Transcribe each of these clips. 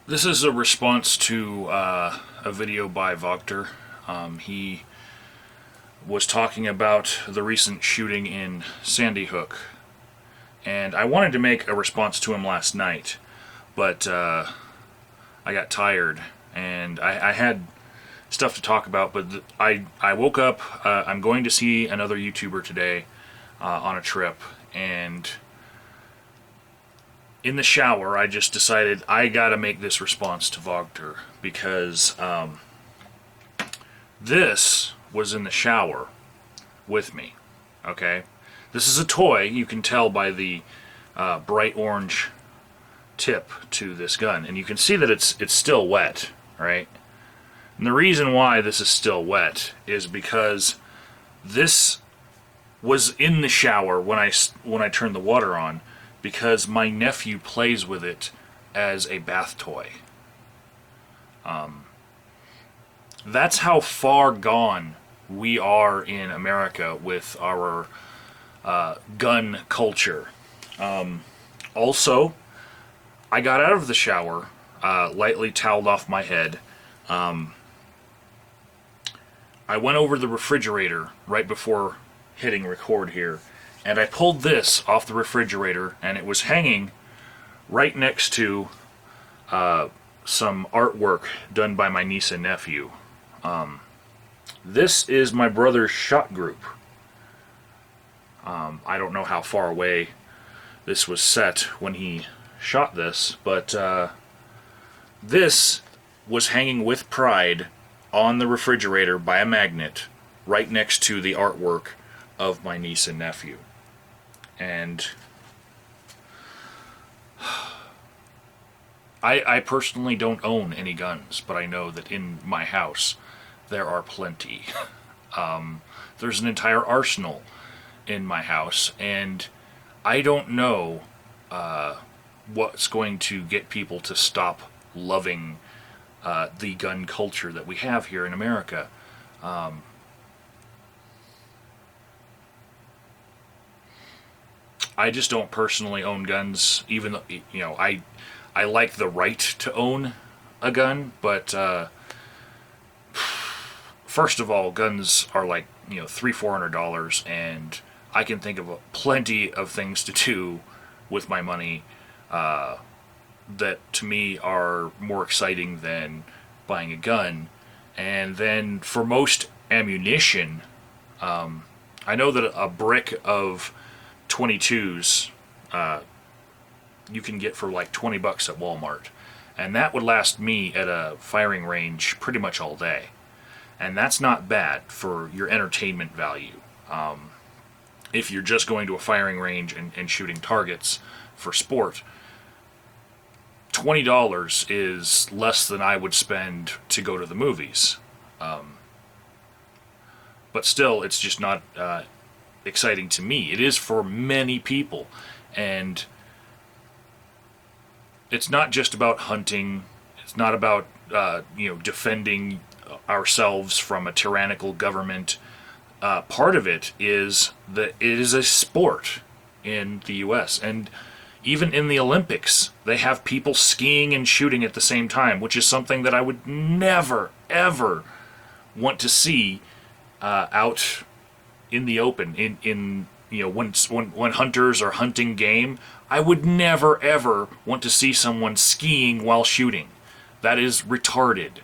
This is a response to a video by Vogter. He was talking about the recent shooting in Sandy Hook. And I wanted to make a response to him last night, but I got tired and I had stuff to talk about, but I woke up, I'm going to see another YouTuber today on a trip, and in the shower I just decided I gotta make this response to Vogter, because this was in the shower with me, okay? This is a toy, you can tell by the bright orange tip to this gun, and you can see that it's still wet, right? And the reason why this is still wet is because this was in the shower when I turned the water on, because my nephew plays with it as a bath toy. That's how far gone we are in America with our gun culture. Also, I got out of the shower, lightly toweled off my head. I went over the refrigerator right before hitting record here, and I pulled this off the refrigerator, and it was hanging right next to some artwork done by my niece and nephew. This is my brother's shot group. I don't know how far away this was set when he shot this, but this was hanging with pride on the refrigerator by a magnet right next to the artwork of my niece and nephew. And I personally don't own any guns, but I know that in my house there are plenty. There's an entire arsenal in my house, and I don't know what's going to get people to stop loving the gun culture that we have here in America. I just don't personally own guns, even though, you know, I like the right to own a gun, but first of all, guns are like, you know, $300-400, and I can think of plenty of things to do with my money that to me are more exciting than buying a gun. And then for most ammunition, I know that a brick of 22s you can get for like $20 at Walmart, and that would last me at a firing range pretty much all day, and that's not bad for your entertainment value. If you're just going to a firing range and shooting targets for sport, $20 is less than I would spend to go to the movies. But still, it's just not exciting to me. It is for many people, and it's not just about hunting. It's not about defending ourselves from a tyrannical government. Part of it is that it is a sport in the U.S., and even in the Olympics, they have people skiing and shooting at the same time, which is something that I would never, ever want to see out in the open. When hunters are hunting game, I would never, ever want to see someone skiing while shooting. That is retarded.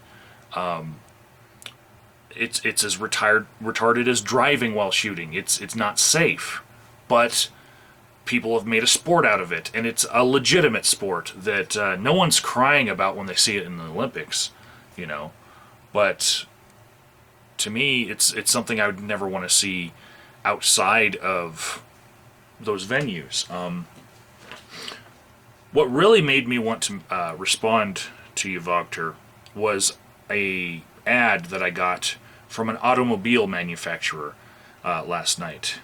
It's as retarded as driving while shooting. It's not safe, but people have made a sport out of it, and it's a legitimate sport that no one's crying about when they see it in the Olympics, you know. But to me, it's something I would never want to see outside of those venues. What really made me want to respond to you, Vogter, was a ad that I got from an automobile manufacturer last night.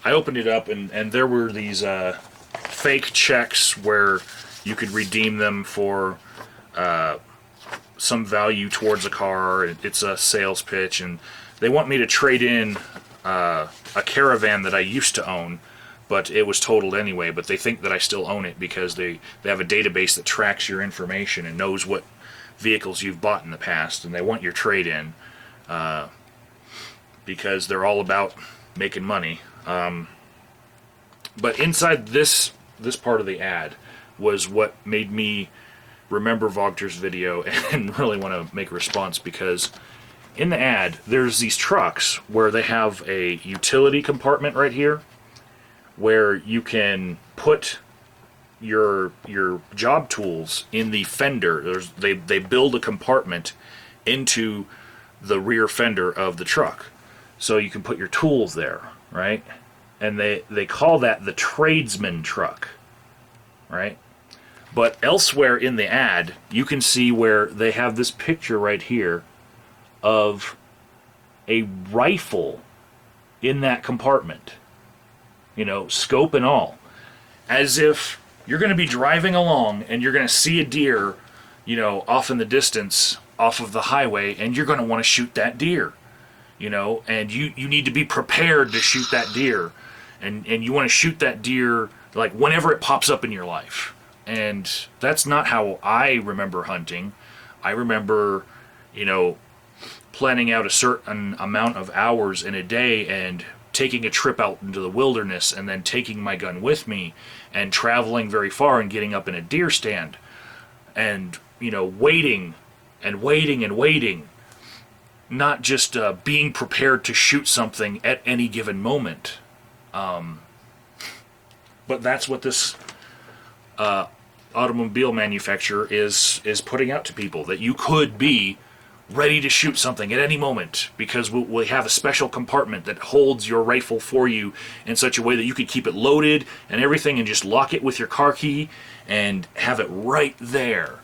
I opened it up, and there were these fake checks where you could redeem them for some value towards a car. It's a sales pitch, and they want me to trade in a Caravan that I used to own but it was totaled anyway. But they think that I still own it because they have a database that tracks your information and knows what vehicles you've bought in the past, and they want your trade-in because they're all about making money. But inside this part of the ad was what made me remember Vogter's video and really want to make a response, because in the ad there's these trucks where they have a utility compartment right here where you can put your job tools in the fender. They build a compartment into the rear fender of the truck, so you can put your tools there, right? And they call that the tradesman truck, right? But elsewhere in the ad, you can see where they have this picture right here of a rifle in that compartment, you know, scope and all, as if you're going to be driving along and you're going to see a deer, you know, off in the distance, off of the highway, and you're going to want to shoot that deer, you know, and you need to be prepared to shoot that deer, and you want to shoot that deer like whenever it pops up in your life. And that's not how I remember hunting. I remember, you know, planning out a certain amount of hours in a day and taking a trip out into the wilderness and then taking my gun with me and traveling very far and getting up in a deer stand and, you know, waiting and waiting and waiting, not just being prepared to shoot something at any given moment. But that's what this automobile manufacturer is putting out to people, that you could be ready to shoot something at any moment because we have a special compartment that holds your rifle for you in such a way that you could keep it loaded and everything and just lock it with your car key and have it right there.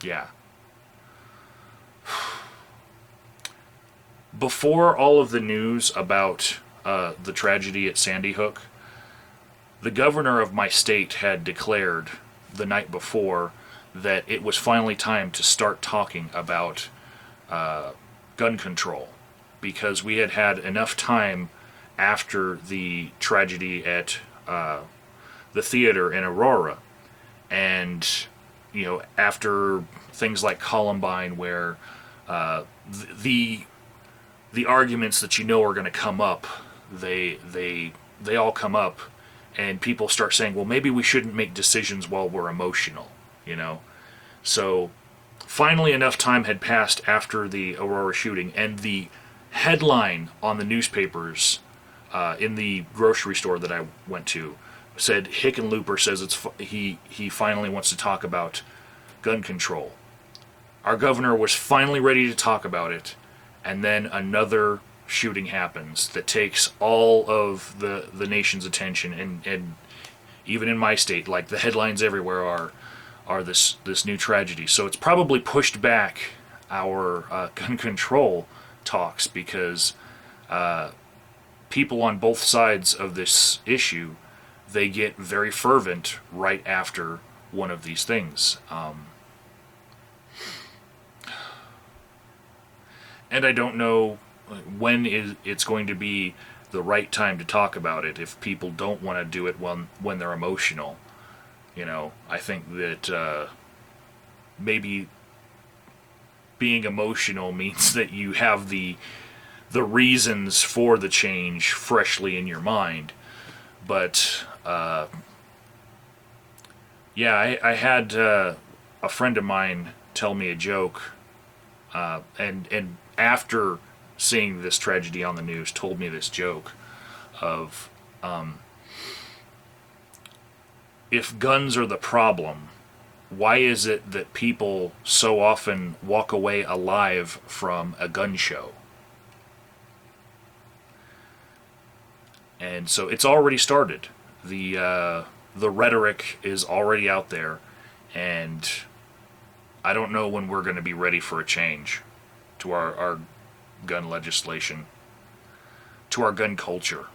Yeah. Before all of the news about the tragedy at Sandy Hook, the governor of my state had declared the night before that it was finally time to start talking about gun control, because we had had enough time after the tragedy at the theater in Aurora, and, you know, after things like Columbine, where the arguments that you know are going to come up, they all come up, and people start saying, well, maybe we shouldn't make decisions while we're emotional, you know. So finally enough time had passed after the Aurora shooting, and the headline on the newspapers in the grocery store that I went to said, Hickenlooper says he finally wants to talk about gun control. Our governor was finally ready to talk about it, and then another shooting happens that takes all of the nation's attention, and even in my state, like, the headlines everywhere are this new tragedy. So it's probably pushed back our gun control talks, because people on both sides of this issue, they get very fervent right after one of these things. And I don't know when it's going to be the right time to talk about it if people don't want to do it when they're emotional. You know, I think that maybe being emotional means that you have the reasons for the change freshly in your mind. But yeah, I had a friend of mine tell me a joke, and after seeing this tragedy on the news, told me this joke of, if guns are the problem, why is it that people so often walk away alive from a gun show? And so it's already started. The rhetoric is already out there, and I don't know when we're going to be ready for a change to our gun legislation, to our gun culture.